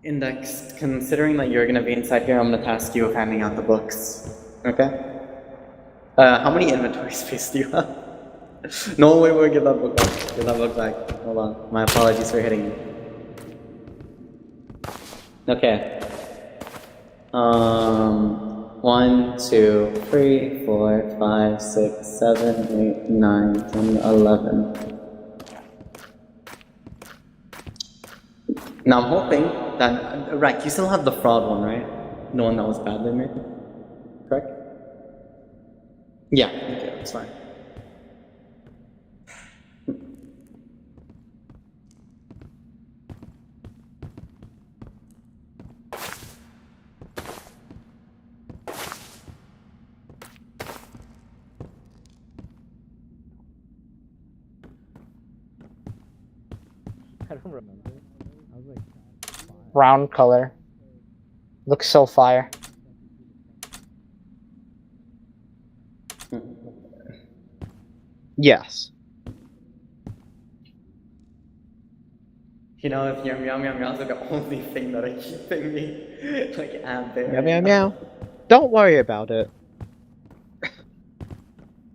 Index, considering that you're gonna be inside here, I'm gonna task you with handing out the books. Okay? How many inventory space do you have? No, wait, give that book back. Give that book back. Hold on. My apologies for hitting you. Okay. 1, 2, 3, 4, 5, 6, 7, 8, 9, 10, 11. Now I'm hoping that, right, you still have the fraud one, right? The one that was badly made? Correct? Yeah, okay, that's fine. I don't remember. I was like, Brown color. Looks so fire. Yes. You know, if your meow meow meows are the only thing that are keeping me like at there. Meow meow meow. Don't worry about it.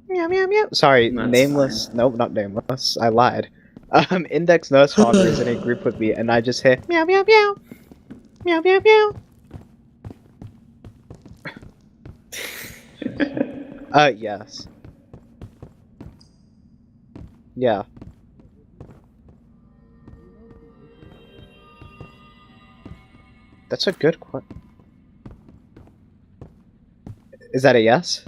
Meow meow meow. Sorry, That's nameless. fine. Nope, not nameless. I lied. Index Nurse Father is in a group with me, and I just hear meow meow meow, meow meow meow. Yes. Yeah. That's a good question. Is that a yes?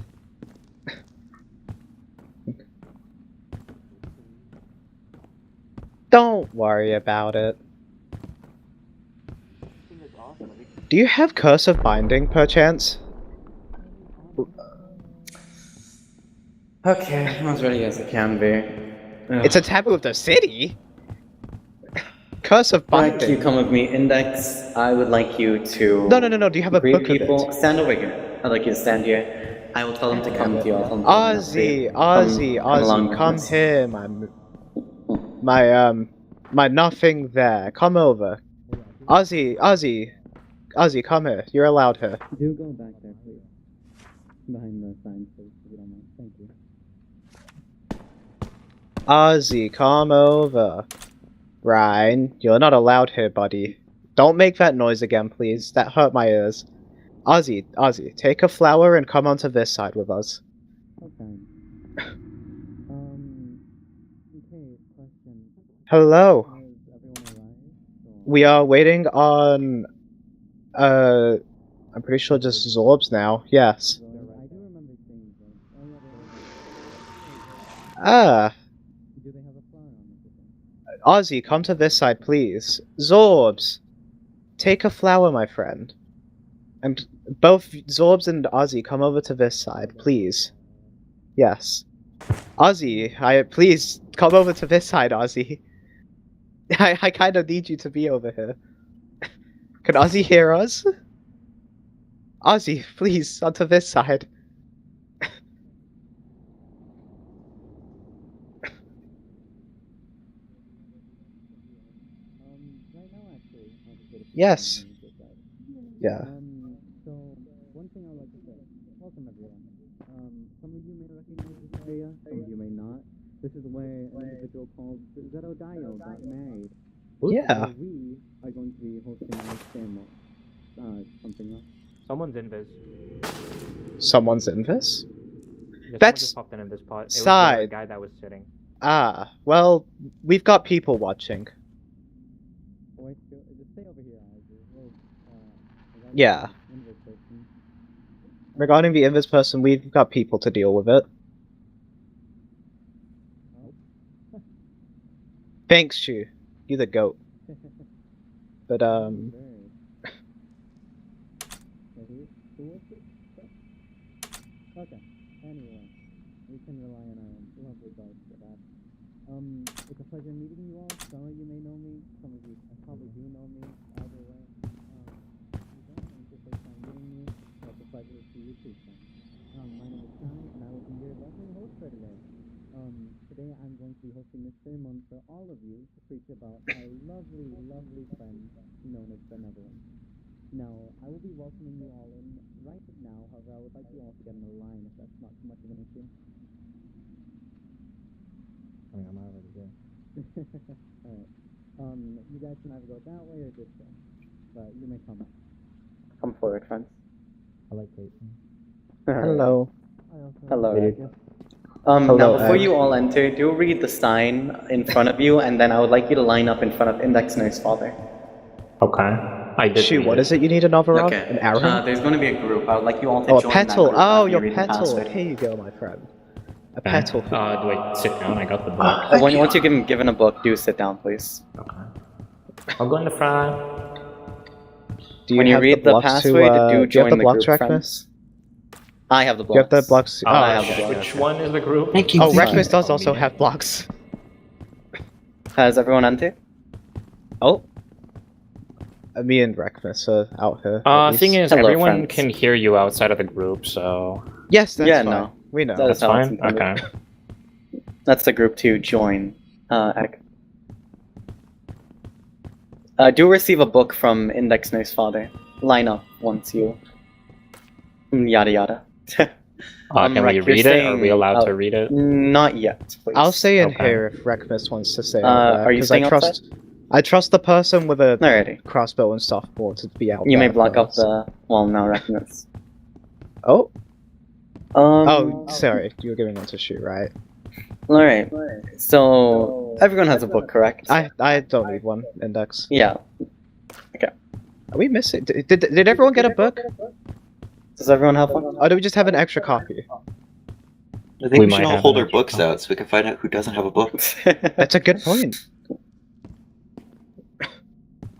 Don't worry about it. Do you have Curse of Binding, perchance? Okay, I'm as ready as I can be. It's a taboo of the city? Curse of Right, you Binding? come with me. Index, I would like you to No, do you have a greet book of people. it? Stand over here. I'd like you to stand here. I will tell them to come with you. I'll tell them to open up for you. Come along with Ozzy, come us. here, my nothing there. Come over. Ozzy, come here. You're allowed here. Do go back there, please. Behind the sign, please, if you don't mind. Thank you. Ozzy, come over. Ryan, you're not allowed here, buddy. Don't make that noise again, please. That hurt my ears. Ozzy, take a flower and come onto this side with us. Okay. Okay, question. Hello. Has everyone arrived? We are waiting on, I'm pretty sure just Zorbs now. Yes. I do remember seeing them. Oh, yeah, Ah, do they have a flower on it? Ozzy, come to this side, please. Zorbs, take a flower, my friend. And both Zorbs and Ozzy, come over to this side, please. Yes. Ozzy, please come over to this side, Ozzy. I kind of need you to be over here. Can Ozzy hear us? Ozzy, please, onto this side. Right now, actually, Yes. Yeah. So, one thing I would like to say, welcome everyone. Some of you may recognize this area, some of you may not. This is where an individual called Zetodio got married. Yeah. So we are going to be hosting our ceremony. Something else? Someone's invis. Someone's in this? Yeah, someone That's just popped in this pot. It was the side. guy that was sitting. Ah, well, we've got people watching. Wait, just stay over here, Yeah. Regarding the invis person, we've got people to deal with it. Thanks, Shu. You're the goat. But, Okay, anyway, we can rely on our lovely guards for that. It's a pleasure meeting you all. Some of you may know me, some of you probably do know me. Either way, it's your first time meeting me. It's a pleasure to see you too, friend. My name is Kai, and I will be your lovely host for today. Today I'm going to be hosting this ceremony for all of you to preach about our lovely, lovely friend known as Benevolence. Now, I will be welcoming you all in right now. However, I would like you all to get in a line if that's not too much of an issue. I mean, I'm already there. Alright. You guys can either go that way or this way. But you may come up. Come forward, friends. I like Peyton. Hello. Hello. Hello. Hello, Now, before Ed. you all enter, do read the sign in front of you, and then I would like you to line up in front of Index Nurse Father. Okay. I did. Shoot, read what is it you need an over of? Okay. An arrow? There's going to be a group. I would like you all to Oh, a join that petal. group Oh, after you your read the petal. password. Here you go, my friend. A Okay. petal. Do I sit down? I got the book. Once you've been given a book, do sit down, please. Okay. I'll go in the front. Do you When you have read the the blocks password, to, do do you have join the the blocks, group, Reckmus? friends. I have the Do you have blocks. the blocks? Oh, I have the blocks. which one is the group? Oh, you. Reckmus does Oh, also me. have blocks. Has everyone entered? Oh. Me and Reckmus are out here. at Thing least. is, Hello, everyone friends. can hear you outside of the group, so Yes, that's Yeah, fine. no. We know. That is that's how it's fine. intended. Okay. That's the group to join. Egg. Do receive a book from Index Nurse Father. Line up once you. Yada yada. Can we Rec, you're read it? Are we staying allowed out- to read it? Not yet, please. I'll stay in Okay. here if Reckmus wants to stay out there. Are you 'cause staying I trust, outside? I trust the person with a Alrighty. crossbow and stuff more to be out You may there block up first. the. Well, no, Reckons. Oh, Um. sorry. You were giving one to shoot, right? Alright. So everyone has a book, correct? I don't need one. Index. Yeah. Are we missing? Did everyone get a book? Does everyone have one? Or do we just have an extra copy? I think We we, might should all have hold an our extra books copy. out so we can find out who doesn't have a book. That's a good point.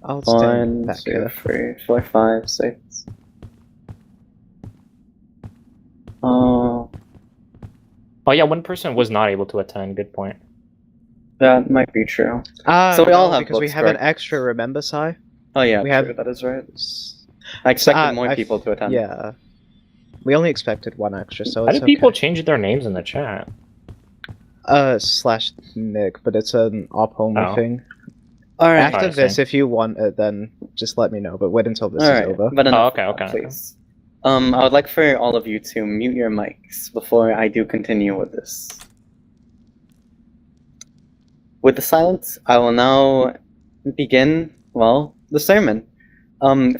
I'll stand 1, back 2, here. 3, 4, 5, 6. Oh, Oh yeah, one person was not able to attend. Good point. that might be true. So we all have because we books, have an correct? extra. Remember, Sai? Oh yeah, We true, have- that is right. I expected Ah, more people to attend. Yeah. We only expected one extra, so How it's did people okay. change their names in the chat? Slash Nick, but it's an op only Oh. thing. Alright. After I this, see. if you want it, then just let me know. But wait until this Alright. is over. But enough okay, of that, okay. please. I would like for all of you to mute your mics before I do continue with this. With the silence, I will now begin, well, the sermon.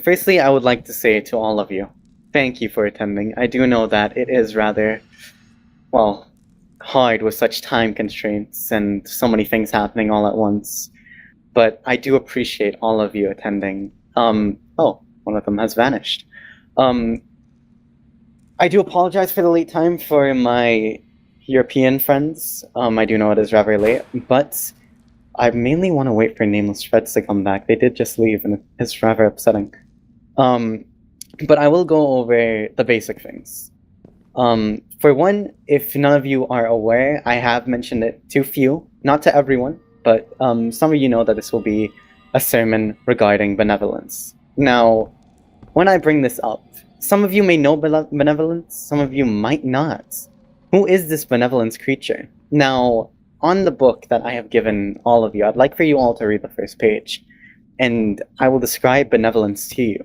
Firstly, I would like to say to all of you, thank you for attending. I do know that it is rather, well, hard with such time constraints and so many things happening all at once. But I do appreciate all of you attending. Oh, one of them has vanished. I do apologize for the late time for my European friends. I do know it is rather late, but I mainly want to wait for Nameless Shreds to come back. They did just leave, and it's rather upsetting. But I will go over the basic things. For one, if none of you are aware, I have mentioned it to few, not to everyone, but some of you know that this will be a sermon regarding benevolence. Now, when I bring this up, some of you may know benevolence, some of you might not. Who is this benevolence creature? Now, on the book that I have given all of you, I'd like for you all to read the first page, and I will describe benevolence to you.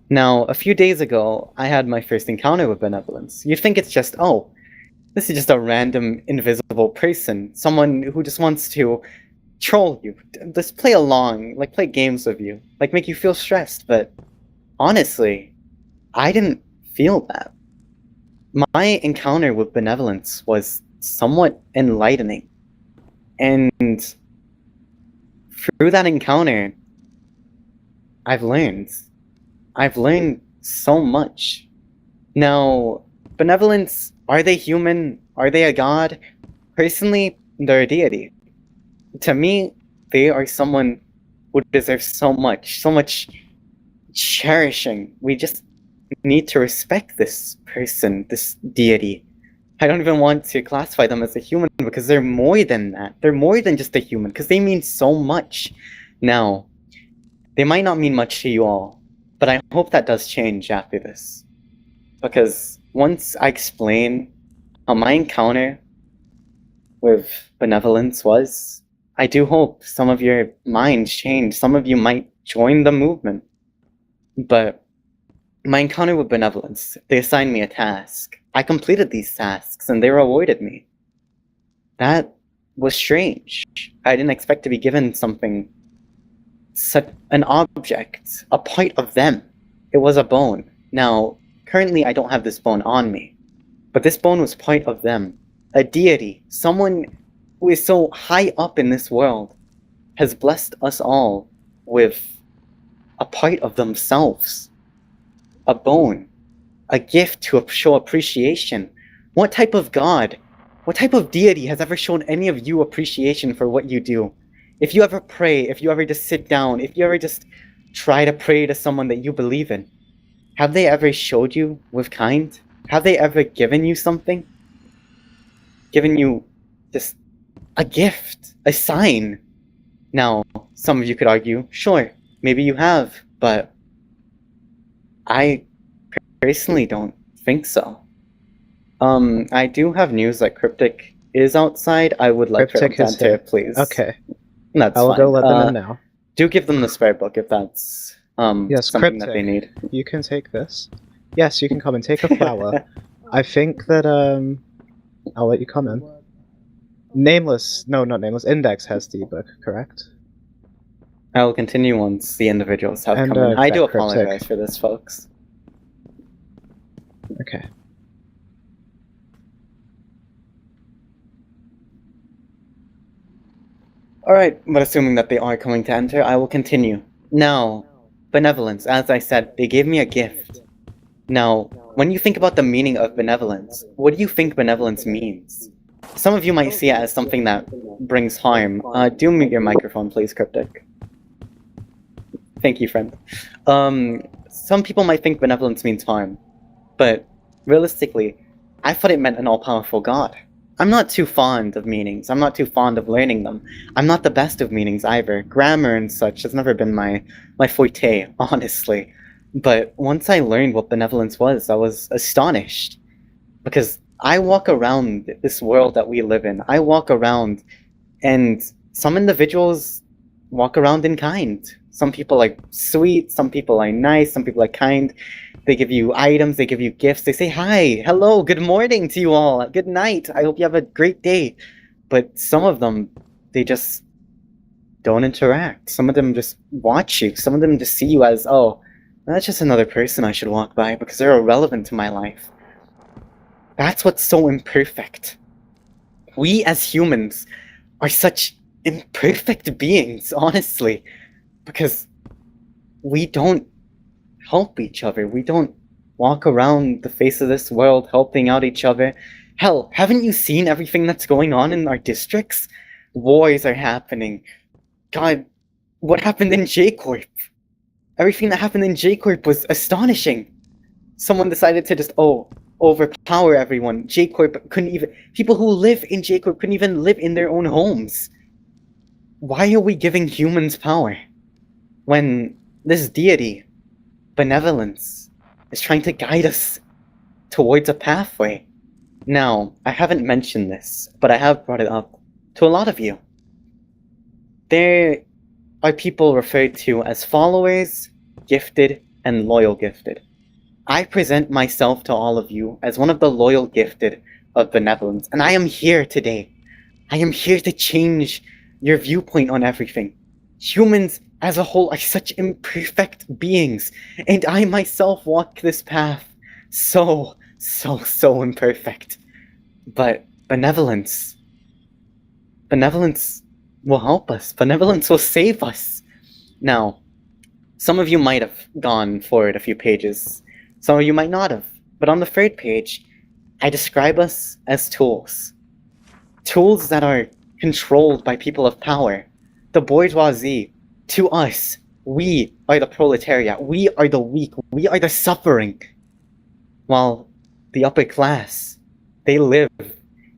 Now, a few days ago, I had my first encounter with benevolence. You'd think it's just, oh, this is just a random invisible person, someone who just wants to troll you, just play along, like play games with you, like make you feel stressed, but honestly, I didn't feel that. My encounter with benevolence was somewhat enlightening. And through that encounter, I've learned so much. Now, benevolence, are they human? Are they a god? Personally, they're a deity. To me, they are someone who deserves so much cherishing. We just need to respect this person, this deity. I don't even want to classify them as a human because they're more than that. They're more than just a human because they mean so much. Now, they might not mean much to you all, but I hope that does change after this. Because once I explain how my encounter with benevolence was, I do hope some of your minds change. Some of you might join the movement. But my encounter with benevolence, they assigned me a task. I completed these tasks and they rewarded me. That was strange. I didn't expect to be given something, such an object, a part of them. It was a bone. Now, currently I don't have this bone on me, but this bone was part of them. A deity, someone who is so high up in this world, has blessed us all with a part of themselves. A bone. A gift to show appreciation. What type of god, what type of deity has ever shown any of you appreciation for what you do? If you ever pray, if you ever just sit down, if you ever just try to pray to someone that you believe in, have they ever showed you with kind? Have they ever given you something? Given you just a gift, a sign? Now, some of you could argue, sure, maybe you have, but I personally don't think so. I do have news that Cryptic is outside. I would like for them Cryptic to is enter, here. please. Okay, That's I will fine. go let them in now. Do give them the spare book if that's Yes, something that they Cryptic. need. You can take this. Yes, you can come and take a flower. I think that I'll let you come in. Nameless, no, not Nameless. Index has the book, correct? I will continue once the individuals have And, come in. I do Cryptic. apologize for this, folks. Okay. Alright, but assuming that they are coming to enter, I will continue. Now, benevolence, as I said, they gave me a gift. Now, when you think about the meaning of benevolence, what do you think benevolence means? Some of you might see it as something that brings harm. Do mute your microphone, please, Cryptic. Thank you, friend. Some people might think benevolence means harm, but realistically, I thought it meant an all-powerful god. I'm not too fond of meanings. I'm not too fond of learning them. I'm not the best of meanings either. Grammar and such has never been my forte, honestly. But once I learned what benevolence was, I was astonished. Because I walk around this world that we live in. I walk around, and some individuals walk around in kind. Some people are sweet, some people are nice, some people are kind. They give you items, they give you gifts, they say hi, hello, good morning to you all, good night, I hope you have a great day. But some of them, they just don't interact. Some of them just watch you. Some of them just see you as, oh, that's just another person I should walk by because they're irrelevant to my life. That's what's so imperfect. We as humans are such imperfect beings, honestly, because we don't help each other. We don't walk around the face of this world helping out each other. Hell, haven't you seen everything that's going on in our districts? Wars are happening. God, what happened in J-Corp? Everything that happened in J-Corp was astonishing. Someone decided to just, overpower everyone. J-Corp couldn't even... People who live in J-Corp couldn't even live in their own homes. Why are we giving humans power? When this deity, benevolence, is trying to guide us towards a pathway. Now, I haven't mentioned this, but I have brought it up to a lot of you. There are people referred to as followers, gifted, and loyal gifted. I present myself to all of you as one of the loyal gifted of benevolence, and I am here today. I am here to change your viewpoint on everything. Humans as a whole are such imperfect beings, and I myself walk this path so imperfect. But benevolence will help us. Benevolence will save us. Now, some of you might have gone forward a few pages. Some of you might not have. But on the third page, I describe us as tools. Tools that are controlled by people of power. The bourgeoisie, to us, we are the proletariat. We are the weak. We are the suffering. While the upper class, they live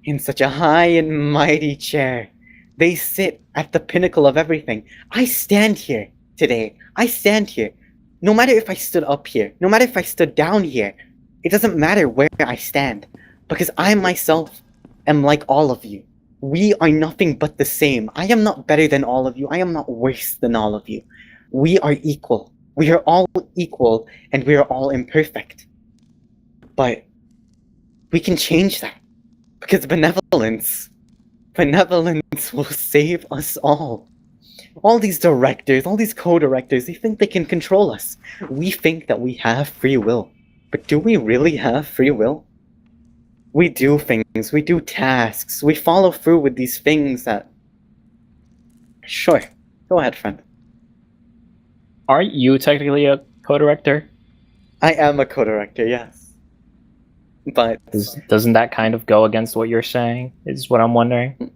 in such a high and mighty chair. They sit at the pinnacle of everything. I stand here today. I stand here. No matter if I stood up here, no matter if I stood down here, it doesn't matter where I stand, because I myself am like all of you. We are nothing but the same. I am not better than all of you. I am not worse than all of you. We are equal. We are all equal, and we are all imperfect. But we can change that. Because benevolence will save us all. All these directors, all these co-directors, they think they can control us. We think that we have free will. But do we really have free will? We do things, we do tasks, we follow through with these things that... Sure. Go ahead, friend. Aren't you technically a co-director? I am a co-director, yes. But... Doesn't that kind of go against what you're saying, is what I'm wondering?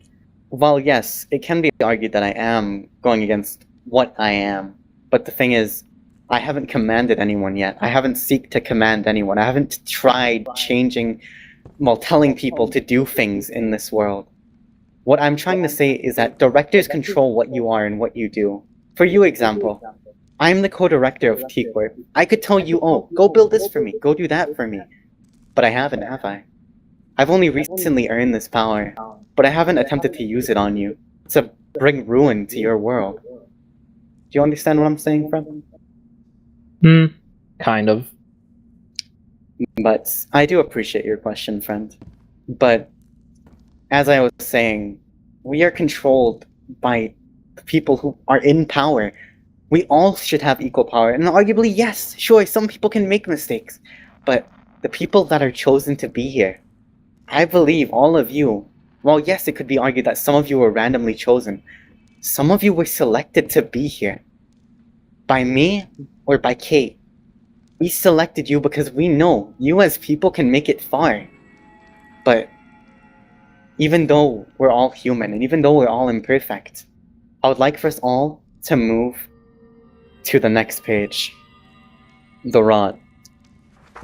Well, yes, it can be argued that I am going against what I am. But the thing is, I haven't commanded anyone yet. I haven't seeked to command anyone. I haven't tried changing... Well, telling people to do things in this world. What I'm trying to say is that directors control what you are and what you do. For you, example, I'm the co-director of T-Corp. I could tell you, oh, go build this for me, go do that for me. But I haven't, have I? I've only recently earned this power, but I haven't attempted to use it on you to bring ruin to your world. Do you understand what I'm saying, friend? Kind of. But I do appreciate your question, friend. But as I was saying, we are controlled by the people who are in power. We all should have equal power. And arguably, yes, sure, some people can make mistakes. But the people that are chosen to be here, I believe all of you, well, yes, it could be argued that some of you were randomly chosen. Some of you were selected to be here. By me or by Kate. We selected you because we know you as people can make it far. But even though we're all human, and even though we're all imperfect, I would like for us all to move to the next page. The rod.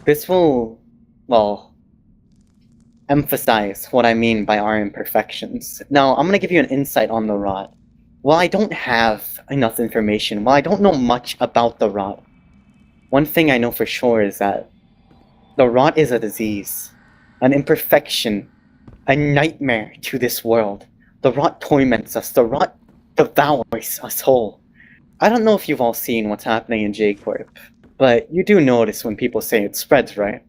This will, well, emphasize what I mean by our imperfections. Now, I'm going to give you an insight on the rod. While I don't have enough information, while I don't know much about the rod, one thing I know for sure is that the rot is a disease, an imperfection, a nightmare to this world. The rot torments us, the rot devours us whole. I don't know if you've all seen what's happening in J-Corp, but you do notice when people say it spreads, right?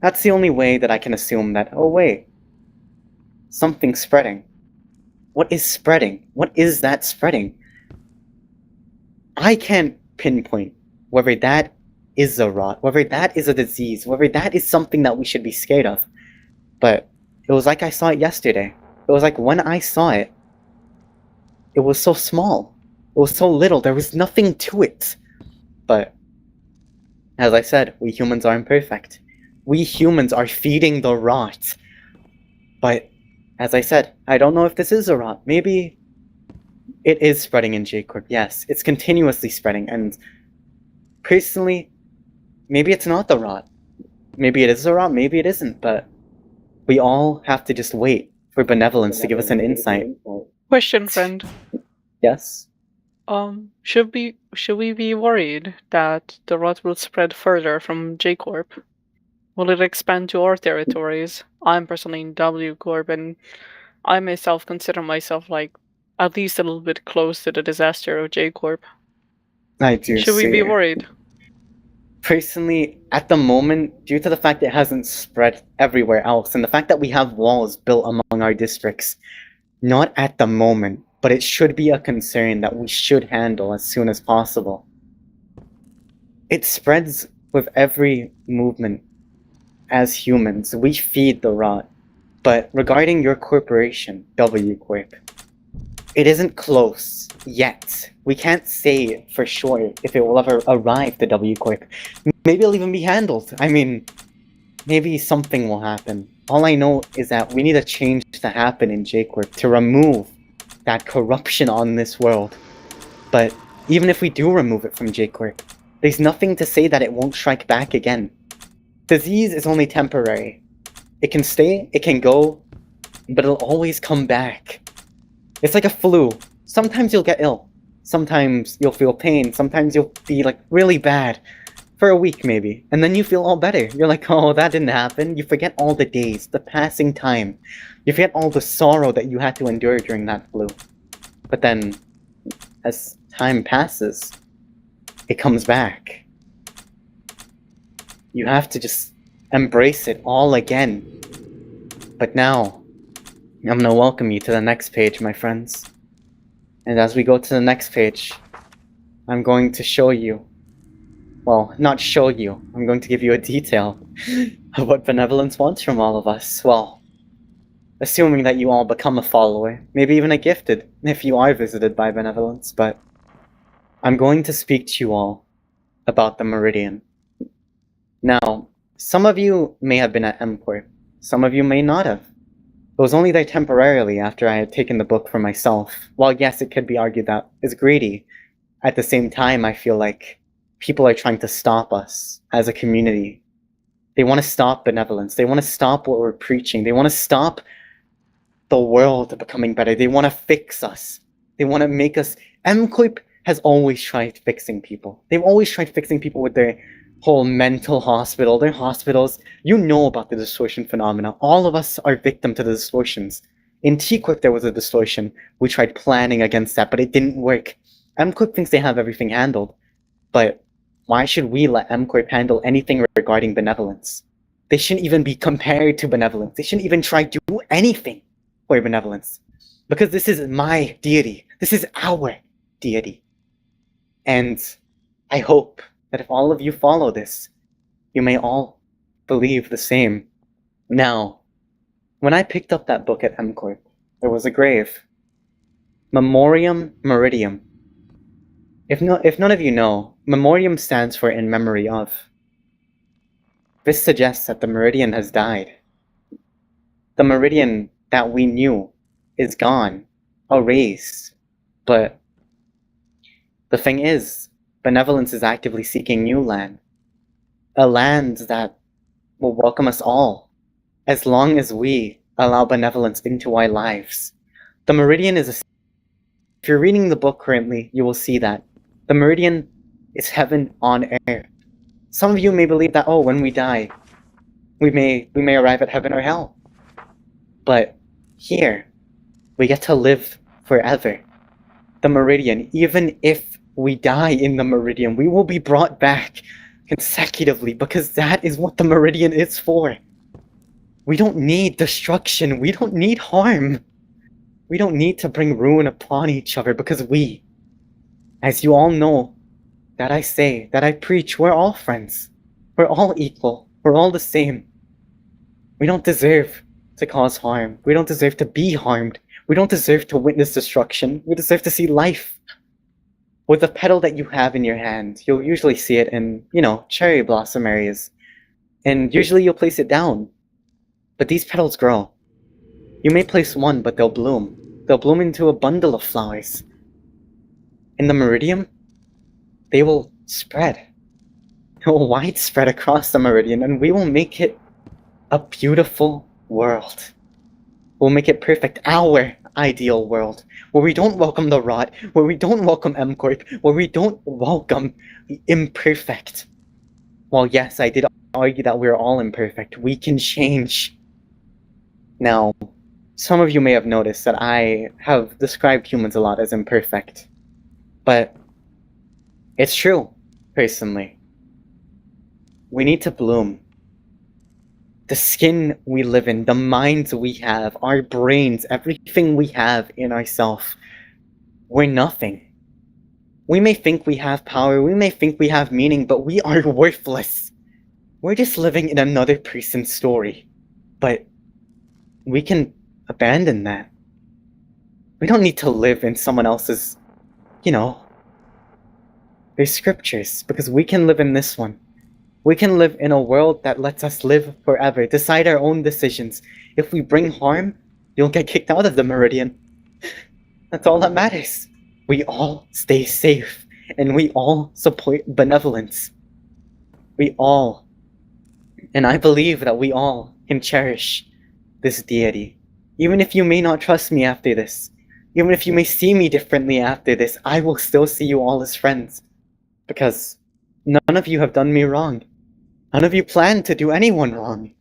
That's the only way that I can assume that, oh wait, something's spreading. What is spreading? What is that spreading? I can't pinpoint whether that is a rot, whether that is a disease, whether that is something that we should be scared of. But it was like I saw it yesterday. It was like when I saw it, it was so small. It was so little. There was nothing to it. But, as I said, we humans are imperfect. We humans are feeding the rot. But, as I said, I don't know if this is a rot. Maybe it is spreading in J-Corp. Yes, it's continuously spreading, and personally, maybe it's not the rot. Maybe it is a rot, maybe it isn't, but we all have to just wait for benevolence to give us an insight. Question, friend. Yes? Should we be worried that the rot will spread further from J Corp? Will it expand to our territories? I'm personally in W Corp, and I myself consider myself like at least a little bit close to the disaster of J Corp. I do Should we be worried? Personally, at the moment, due to the fact it hasn't spread everywhere else, and the fact that we have walls built among our districts, not at the moment, but it should be a concern that we should handle as soon as possible. It spreads with every movement. As humans, we feed the rot. But regarding your corporation, W Corp, it isn't close yet. We can't say for sure if it will ever arrive to W Corp. Maybe it'll even be handled. I mean, maybe something will happen. All I know is that we need a change to happen in J Corp to remove that corruption on this world. But even if we do remove it from J Corp, there's nothing to say that it won't strike back again. Disease is only temporary. It can stay, it can go, but it'll always come back. It's like a flu. Sometimes you'll get ill. Sometimes you'll feel pain. Sometimes you'll be like really bad. For a week, maybe. And then you feel all better. You're like, oh, that didn't happen. You forget all the days, the passing time. You forget all the sorrow that you had to endure during that flu. But then, as time passes, it comes back. You have to just embrace it all again. But now, I'm gonna welcome you to the next page, my friends. And as we go to the next page, I'm going to show you, well, not show you, I'm going to give you a detail of what benevolence wants from all of us. Well, assuming that you all become a follower, maybe even a gifted, if you are visited by benevolence, but I'm going to speak to you all about the Meridian. Now, some of you may have been at MCorp, some of you may not have. It was only there temporarily after I had taken the book for myself. While yes, it could be argued that it's greedy, at the same time I feel like people are trying to stop us as a community. They want to stop benevolence. They want to stop what we're preaching. They want to stop the world becoming better. They want to fix us. They want to make us... MCorp has always tried fixing people. They've always tried fixing people with their whole mental hospital, their hospitals. You know about the distortion phenomena. All of us are victim to the distortions. In T-Corp there was a distortion. We tried planning against that, but it didn't work. MCorp thinks they have everything handled. But why should we let MCorp handle anything regarding benevolence? They shouldn't even be compared to benevolence. They shouldn't even try to do anything for benevolence. Because this is my deity. This is our deity. And I hope that if all of you follow this, you may all believe the same. Now, when I picked up that book at MCorp, there was a grave. Memoriam Meridium. If none of you know, Memoriam stands for in memory of. This suggests that the Meridian has died. The Meridian that we knew is gone, erased. But the thing is, benevolence is actively seeking new land. A land that will welcome us all, as long as we allow benevolence into our lives. The Meridian is a... If you're reading the book currently, you will see that. The Meridian is heaven on earth. Some of you may believe that, oh, when we die, we may arrive at heaven or hell. But here, we get to live forever. The Meridian, even if we die in the Meridian, we will be brought back consecutively because that is what the Meridian is for. We don't need destruction. We don't need harm. We don't need to bring ruin upon each other because we, as you all know, that I say, that I preach, we're all friends. We're all equal. We're all the same. We don't deserve to cause harm. We don't deserve to be harmed. We don't deserve to witness destruction. We deserve to see life. With the petal that you have in your hand, you'll usually see it in, cherry blossom areas. And usually you'll place it down. But these petals grow. You may place one, but they'll bloom. They'll bloom into a bundle of flowers. In the Meridian, they will spread. They will widespread across the Meridian, and we will make it a beautiful world. We'll make it perfect, our ideal world, where we don't welcome the rot, where we don't welcome MCorp, where we don't welcome the imperfect. While yes, I did argue that we're all imperfect, we can change. Now, some of you may have noticed that I have described humans a lot as imperfect. But it's true, personally. We need to bloom. The skin we live in, the minds we have, our brains, everything we have in ourselves, we're nothing. We may think we have power, we may think we have meaning, but we are worthless. We're just living in another person's story. But we can abandon that. We don't need to live in someone else's, their scriptures, because we can live in this one. We can live in a world that lets us live forever, decide our own decisions. If we bring harm, you'll get kicked out of the Meridian. That's all that matters. We all stay safe, and we all support benevolence. We all, and I believe that we all can cherish this deity. Even if you may not trust me after this, even if you may see me differently after this, I will still see you all as friends. Because None of you have done me wrong. None of you plan to do anyone wrong.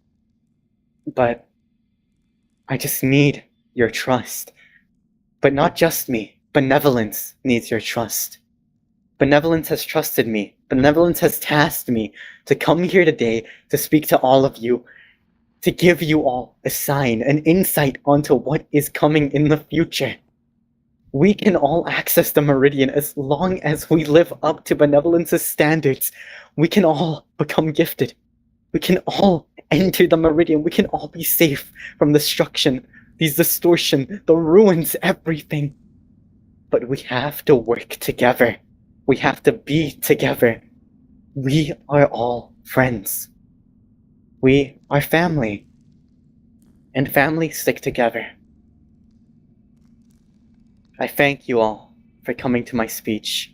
But I just need your trust. But not just me. Benevolence needs your trust. Benevolence has trusted me. Benevolence has tasked me to come here today to speak to all of you, to give you all a sign, an insight onto what is coming in the future. We can all access the Meridian as long as we live up to Benevolence's standards. We can all become gifted. We can all enter the Meridian. We can all be safe from destruction, these distortion, the ruins, everything. But we have to work together. We have to be together. We are all friends. We are family. And families stick together. I thank you all for coming to my speech.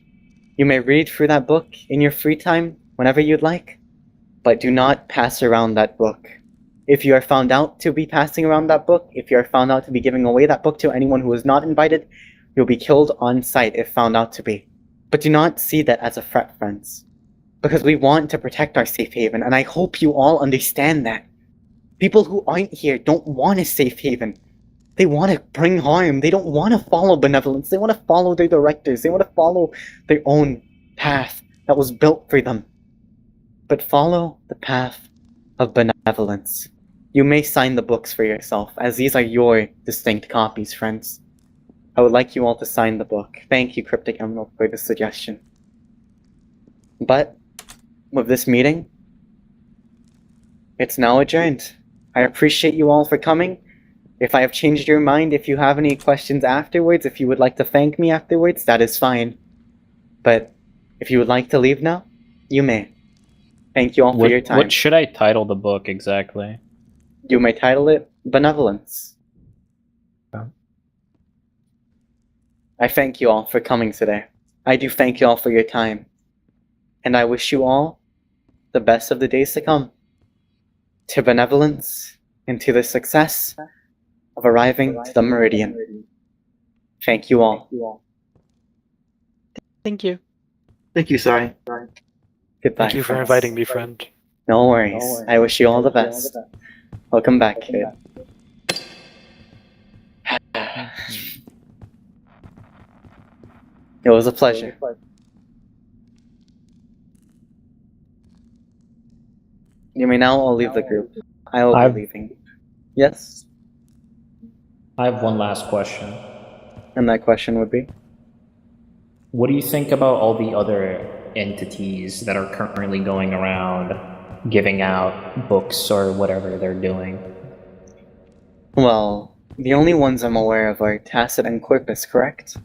You may read through that book in your free time whenever you'd like, but do not pass around that book. If you are found out to be passing around that book, if you are found out to be giving away that book to anyone who is not invited, you'll be killed on sight if found out to be. But do not see that as a threat, friends. Because we want to protect our safe haven, and I hope you all understand that. People who aren't here don't want a safe haven. They want to bring harm. They don't want to follow benevolence. They want to follow their directors. They want to follow their own path that was built for them. But follow the path of benevolence. You may sign the books for yourself, as these are your distinct copies, friends. I would like you all to sign the book. Thank you, Cryptic Emerald, for this suggestion. But, with this meeting, it's now adjourned. I appreciate you all for coming. If I have changed your mind, if you have any questions afterwards, if you would like to thank me afterwards, that is fine. But, if you would like to leave now, you may. Thank you all for your time. What should I title the book exactly? You may title it Benevolence. I thank you all for coming today. I do thank you all for your time. And I wish you all the best of the days to come. To benevolence and to the success of arriving to the Meridian. Thank you all. Thank you. Thank you, sorry. Goodbye. Thank you for friends. inviting me, friend. No worries. I wish you all the best. Welcome back, kid. It was a pleasure. You may now all leave the group. I will be leaving. Yes? I have one last question. And that question would be? What do you think about all the other entities that are currently going around giving out books or whatever they're doing? Well, the only ones I'm aware of are Tacit and Corpus, correct?